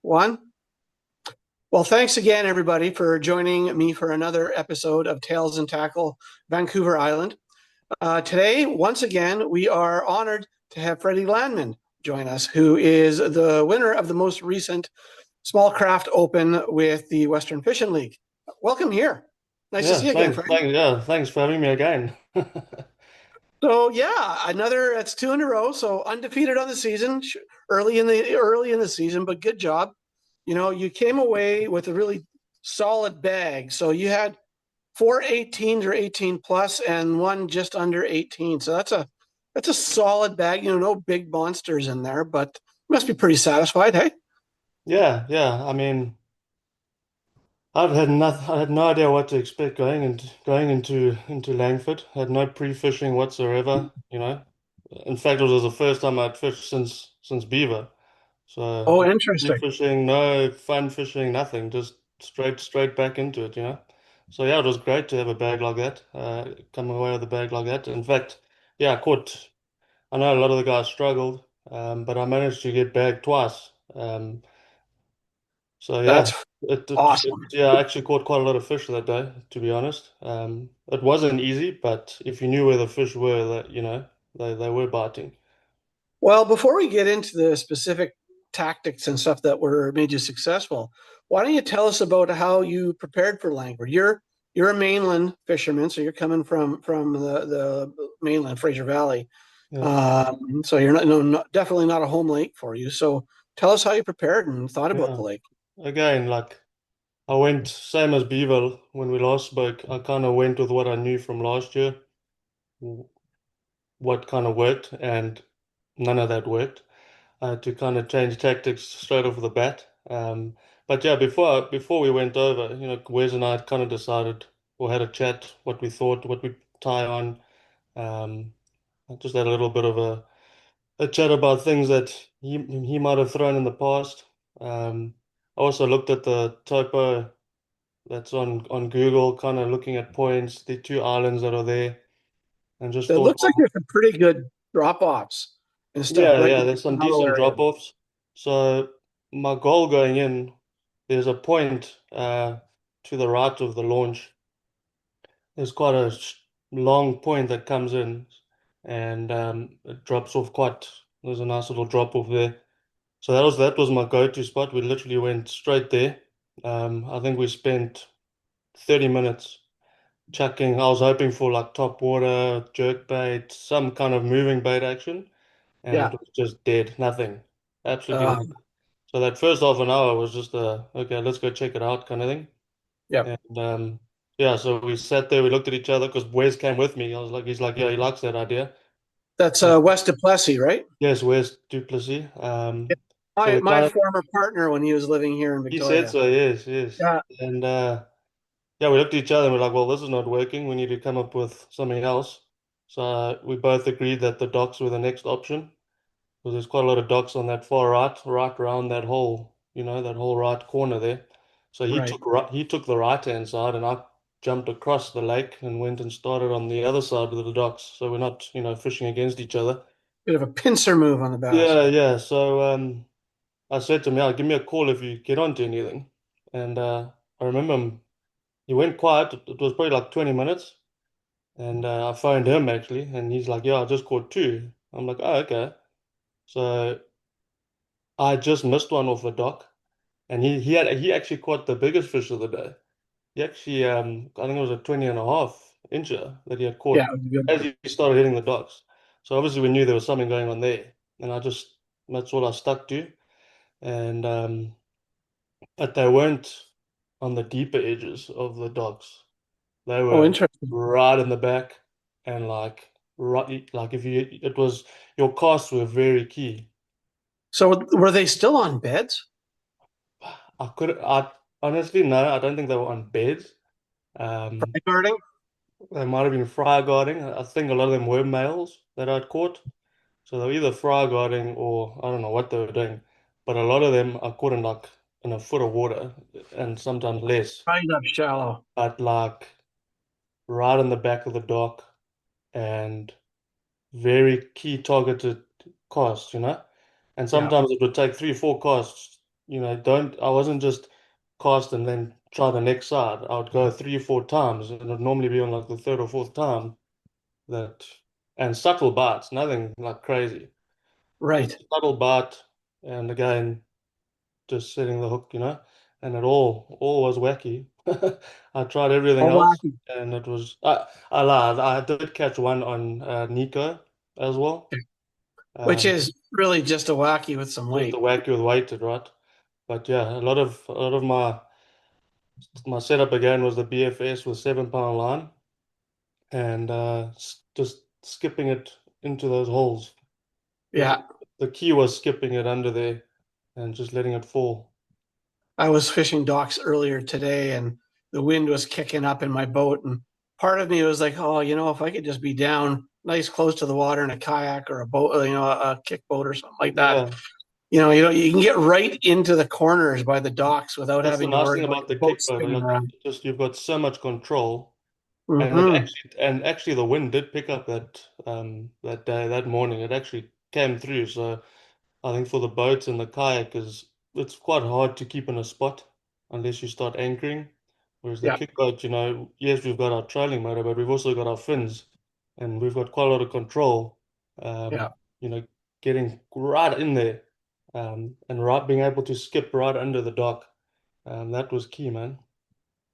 One. Well, thanks again, everybody, for joining me for another episode of Tales and Tackle Vancouver Island. Today, once again, we are honored to have Freddy Landman join us, who is the winner of the most recent Small Craft Open with the Western Fishing League. Welcome here. Nice to Yeah, see you again, Freddy. thanks for having me again. So yeah, that's two in a row. So undefeated on the season, early in the season, but good job. You came away with a really solid bag. So you had four 18s or 18 plus and one just under 18. So that's a solid bag. No big monsters in there, but you must be pretty satisfied, hey? Yeah. I mean, I had no idea what to expect going into Langford. I had no pre-fishing whatsoever, you know. In fact, it was the first time I'd fished since beaver. So Oh, no interesting. pre-fishing, no fun fishing, nothing. Just straight back into it, you know. So yeah, it was great to have a bag like that. Come away with a bag like that. In fact, yeah, I know a lot of the guys struggled, but I managed to get bagged twice. So yeah, That's it awesome. yeah, I actually caught quite a lot of fish that day, to be honest. It wasn't easy, but if you knew where the fish were, that they were biting. Well, before we get into the specific tactics and stuff that were made you successful, why don't you tell us about how you prepared for Langford? You're a mainland fisherman, so you're coming from the mainland Fraser Valley. Yeah. So you're not, no, not definitely not a home lake for you. So tell us how you prepared and thought about Yeah. the lake. Again, like I went same as Beaver when we last spoke. I kind of went with what I knew from last year, w- what kind of worked, and none of that worked. I had to kind of change tactics straight off the bat. But yeah, before we went over, Wes and I had kind of decided or had a chat what we thought, what we'd tie on. I just had a little bit of a chat about things that he might have thrown in the past. I also looked at the topo that's on Google, kind of looking at points, the two islands that are there, and just It thought, looks like well, there's some pretty good drop offs and stuff right yeah, in there's the some hollow decent area. drop-offs. So my goal going in, there's a point to the right of the launch. There's quite a long point that comes in, and it drops off quite. There's a nice little drop off there. So that was my go-to spot. We literally went straight there. I think we spent 30 minutes chucking. I was hoping for like top water, jerk bait, some kind of moving bait action, and it Yeah. was just dead. Nothing. Absolutely Uh, nothing. So that first half an hour was just a okay, let's go check it out kind of thing. yeah. And yeah, so we sat there, we looked at each other because Wes came with me. He's like, yeah, he likes that idea. That's Uh, West of Plessy, right? yes, Wes Duplessis. So My we my kind of former partner when he was living here in he said Victoria. so, yes. Yeah. And yeah, we looked at each other and we're like, well, this is not working. We need to come up with something else. So we both agreed that the docks were the next option because there's quite a lot of docks on that far right around that whole, that whole right corner there. So Right. he took the right hand side and I jumped across the lake and went and started on the other side of the docks. So we're not, fishing against each other. Bit of a pincer move on the bass. Yeah. So I said to him, yeah, give me a call if you get onto anything. And I remember he went quiet. It was probably like 20 minutes. And I phoned him actually, and he's like, "Yeah, I just caught two." I'm like, "Oh, okay." So I just missed one off the dock, and he actually caught the biggest fish of the day. He actually, I think it was a 20 and a half incher that he had Yeah, caught it was a good as one. he started hitting the docks. So obviously we knew there was something going on there, and that's all I stuck to. And but they weren't on the deeper edges of the docks. They Oh, were interesting. right in the back, and like if you, it was your casts were very key. So were they still on beds? I honestly no, I don't think they were on beds. Um, Guarding? they might have been fry guarding. I think a lot of them were males that I'd caught, so they were either fry guarding or I don't know what they were doing. But a lot of them I caught in like in a foot of water and sometimes less. Right up shallow. But like right in the back of the dock and very key targeted casts, And Yeah. sometimes it would take three, four casts. don't I wasn't just cast and then try the next side. I would go three, four times, and it would normally be on like the third or fourth time that, and subtle bites, nothing like crazy. Just Right. subtle bite, and again, just setting the hook, and it all was wacky. I tried everything Oh, else, wacky. and I lied. I did catch one on Nico as well. Which Um, is really just a wacky with some just the weight. wacky with weighted, right? But yeah, a lot of my setup again was the BFS with 7 pound line, and just skipping it into those holes. The Yeah. the key was skipping it under there and just letting it fall. I was fishing docks earlier today and the wind was kicking up in my boat. And part of me was like, oh, if I could just be down nice close to the water in a kayak or a boat, a kick boat or something like that. Yeah, You can get right into the corners by the docks without that's the having to nice worry thing about about the your boat kickboard. spinning Like around. you've got so much control, and Hmm. actually the wind did pick up that day, that morning. It actually came through. So I think for the boats and the kayakers, it's quite hard to keep in a spot unless you start anchoring. Whereas the Yeah. kick boat, yes, we've got our trolling motor, but we've also got our fins, and we've got quite a lot of control. Yeah. You know, getting right in there, and right being able to skip right under the dock. That was key, man.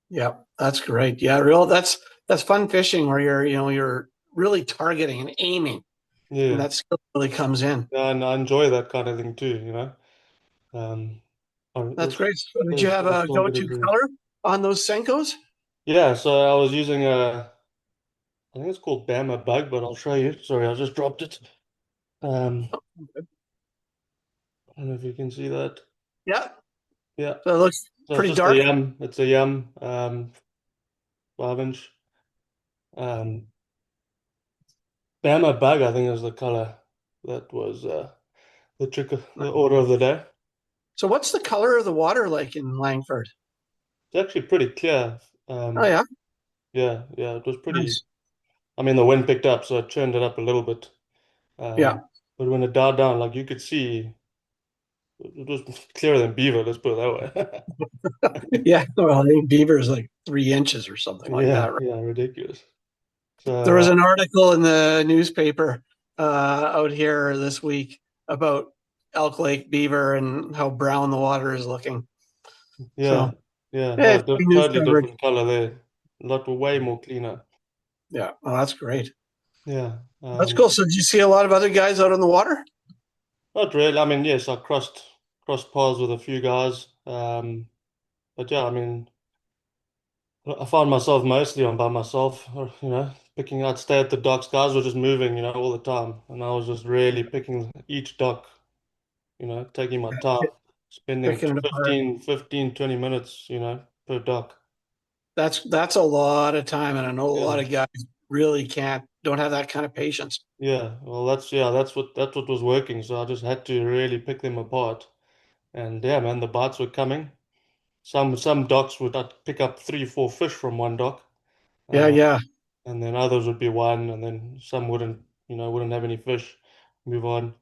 Yeah. That's great. Yeah. That's fun fishing where you're really targeting and aiming and Yeah, that skill really comes in. yeah, and I enjoy that kind of thing too. Um, That's great. So did you there's have a some bit go-to of the color on those Senkos? Yeah, so I was using I think it's called Bama Bug, but I'll show you. Sorry, I just dropped it. I don't know if you can see that. Yeah. Yeah. So it looks So it's pretty just a dark. yum. It's a yum, 5 inch. Um, Bama Bug, I think is the color that was the order of the day. So what's the color of the water like in Langford? It's actually pretty clear. Oh Um, yeah. yeah, yeah, it was pretty. Nice. I mean, the wind picked up, so it turned it up a little bit. Yeah. But when it died down, like you could see, it was clearer than beaver. Let's put it that way. Yeah. Well, I think beaver is like 3 inches or something like that, Yeah, right? yeah, ridiculous. There So was an article in the newspaper out here this week about Elk Lake beaver and how brown the water is looking. yeah, So yeah, yeah, no, it's pretty news totally coverage. different color there. A lot way more cleaner. Yeah. Oh, that's great. Yeah, That's cool. So did you see a lot of other guys out on the water? not really. I mean, yes, I crossed paths with a few guys. But yeah, I mean, I found myself mostly on by myself. Or, I'd stay at the docks. Guys were just moving, all the time, and I was just really picking each dock. Taking my time, spending Picking it apart. 20 minutes, per dock. That's a lot of time, and I know a lot Yeah. of guys really don't have that kind of patience. Yeah, well, that's what was working. So I just had to really pick them apart. And yeah, man, the bites were coming. Some docks would I'd pick up three, four fish from one dock, Yeah, uh, yeah. and then others would be one, and then some wouldn't have any fish. Move on.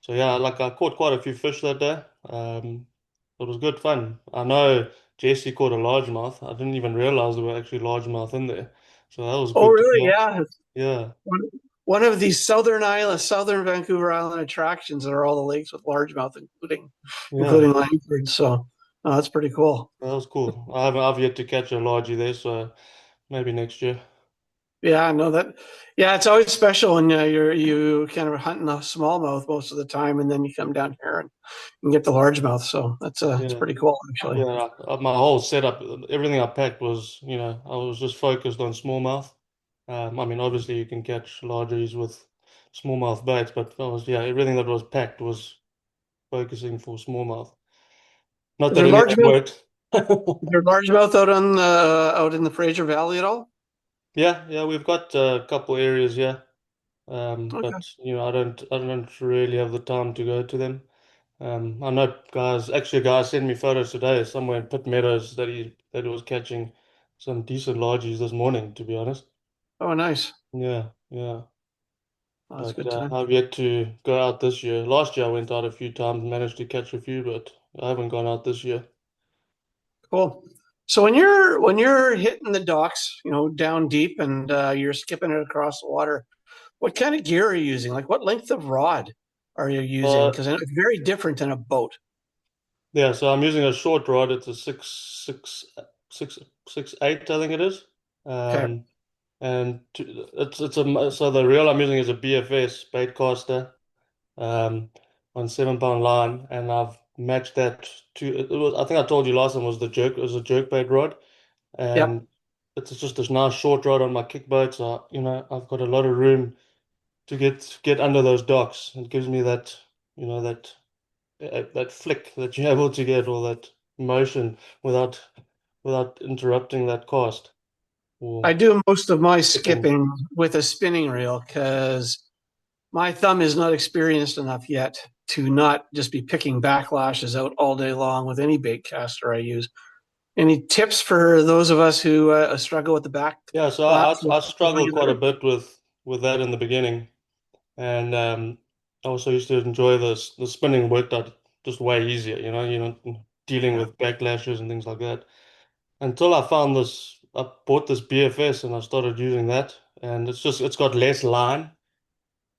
So yeah, like I caught quite a few fish that day. It was good fun. I know Jesse caught a largemouth. I didn't even realize there were actually largemouth in there. So that was Oh, good to really? catch. Yeah. Yeah, One, one of these southern Vancouver Island attractions that are all the lakes with largemouth, including yeah. including Langford. So that's pretty cool. That was cool. I've yet to catch a largie there, so maybe next year. Yeah, no, yeah, it's always special when you kind of hunting the smallmouth most of the time, and then you come down here and get the largemouth. So it's Yeah, pretty cool actually. yeah. My whole setup, everything I packed was, I was just focused on smallmouth. I mean, obviously you can catch largies with smallmouth baits, but yeah, everything that was packed was focusing for smallmouth. Not Is that there any of it largemouth? worked. Is there largemouth out in the Fraser Valley at all? Yeah, yeah, we've got a couple areas, yeah. Okay. But I don't really have the time to go to them. I know actually a guy sent me photos today somewhere in Pitt Meadows that he was catching some decent largies this morning, to be honest. Oh, nice. Yeah, yeah. Oh, that's But good to know. I've yet to go out this year. Last year I went out a few times, managed to catch a few, but I haven't gone out this year. Cool. So when you're hitting the docks, down deep and you're skipping it across the water, what kind of gear are you using? Like what length of rod are you using? Uh, Because it's very different than a boat. yeah, so I'm using a short rod. It's a six, 6'8", I think it is. Okay. Um, and so the reel I'm using is a BFS baitcaster, on 7 pound line, and I've matched that to it was. I think I told you last time was the jerk. It was a jerk bait rod, Yep. and it's just this nice short rod on my kick boat. So I've got a lot of room to get under those docks. It gives me that that flick that you're able to get, or that motion without interrupting that cast I or do most of my skipping. skipping with a spinning reel because my thumb is not experienced enough yet to not just be picking backlashes out all day long with any bait caster I use. Any tips for those of us who struggle with the Yeah, so backlash I going struggled in the quite a reel? bit with that in the beginning, and I also used to enjoy the spinning worked out just way easier. Dealing Yeah. with backlashes and things like that. Until I found this, I bought this BFS and I started using that, and it's got less line,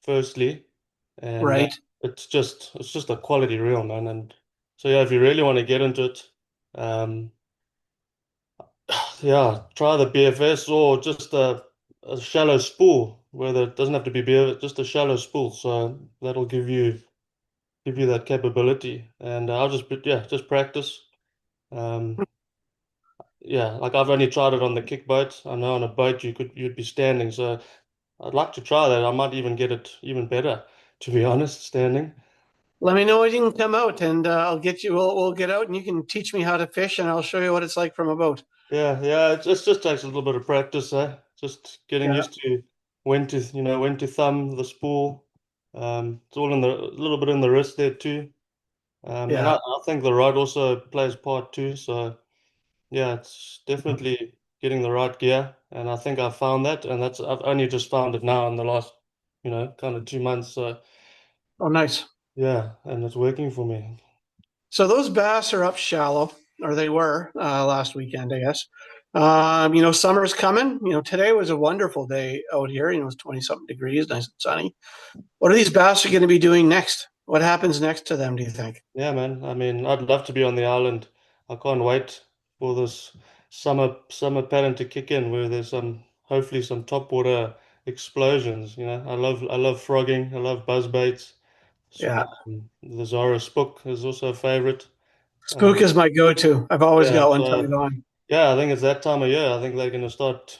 firstly, and Right. it's just a quality reel, man. And so yeah, if you really want to get into it, um, yeah, try the BFS or just a shallow spool, whether it doesn't have to be BFS, just a shallow spool. So that'll give you that capability, and I'll just practice. Um, yeah, like I've only tried it on the kick boat. I know on a boat you'd be standing, so I'd like to try that. I might even get it even better, to be honest, standing. Let me know when you can come out, and I'll get you. We'll get out, and you can teach me how to fish, and I'll show you what it's like from a boat. Yeah, yeah, it just takes a little bit of practice, eh? Just getting Yeah, used to when to thumb the spool. It's all in a little bit in the wrist there too. And yeah. I think the rod also plays part too. So yeah, it's definitely getting the right gear, and I think I found that, and I've only just found it now in the last, kind of 2 months. So Oh, nice. yeah, and it's working for me. So those bass are up shallow, or they were last weekend, I guess. Summer's coming. Today was a wonderful day out here. It was 20 something degrees, nice and sunny. What are these bass going to be doing next? What happens next to them, do you think? Yeah, man. I mean, I'd love to be on the island. I can't wait for this summer pattern to kick in, where there's hopefully some topwater explosions. I love frogging. I love buzzbaits. Yeah. The Zara Spook is also a favorite. Spook Um, is my go-to. I've always yeah, got one tied so on. yeah, I think it's that time of year. I think they're going to start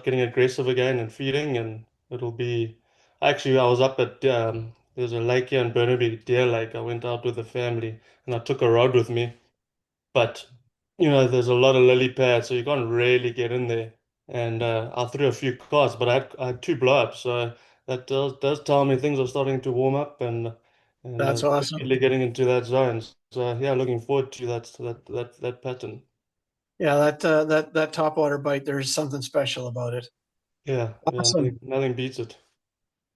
getting aggressive again and feeding, and it'll be. Actually, I was up at there's a lake here in Burnaby, Deer Lake. I went out with the family, and I took a rod with me. But there's a lot of lily pads, so you can't really get in there. And I threw a few casts, but I had two blowups, so that does tell me things are starting to warm up, and That's awesome. really getting into that zone. So yeah, looking forward to that pattern. Yeah, that topwater bite, there's something special about it. Yeah, yeah, Awesome. nothing beats it.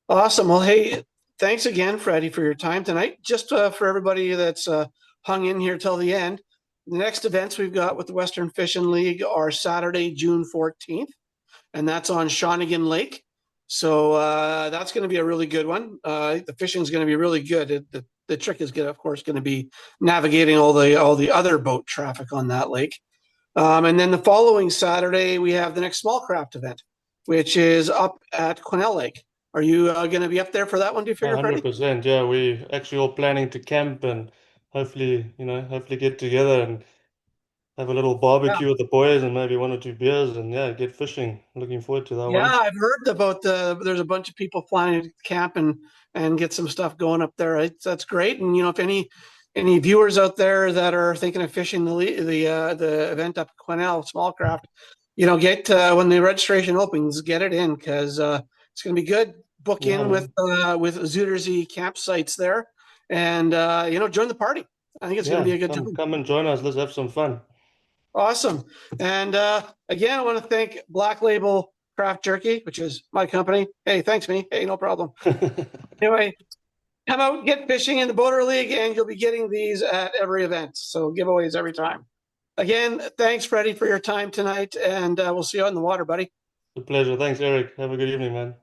Awesome. Well, hey, thanks again, Freddie, for your time tonight. Just for everybody that's hung in here till the end, the next events we've got with the Western Fishing League are Saturday, June 14th, and that's on Shawnigan Lake. So that's going to be a really good one. The fishing is going to be really good. The trick is, of course, going to be navigating all the other boat traffic on that lake. And then the following Saturday, we have the next small craft event, which is up at Quesnel Lake. Are you going to be up there for that one, do you figure, Freddie? 100%. Yeah, we actually all planning to camp and hopefully get together and have a little Yeah. barbecue with the boys and maybe one or two beers and yeah, get fishing. Looking forward to that Yeah, one. I've heard about there's a bunch of people planning to camp and get some stuff going up there. That's great. And if any viewers out there that are thinking of fishing the event up at Quesnel Small Craft, get when the registration opens, get it in because it's going to be good. Book Yeah, in man. with Zootersy campsites there, and join the party. I think it's going to be Yeah, a good come time. come and join us. Let's have some fun. Awesome. And again, I want to thank Black Label Craft Jerky, which is my company. Hey, thanks me. Hey, no problem. Anyway, Come out, get fishing in the Boater League, and you'll be getting these at every event. So giveaways every time. Again, thanks, Freddie, for your time tonight, and we'll see you out in the water, buddy. A pleasure. Thanks, Eric. Have a good evening, man.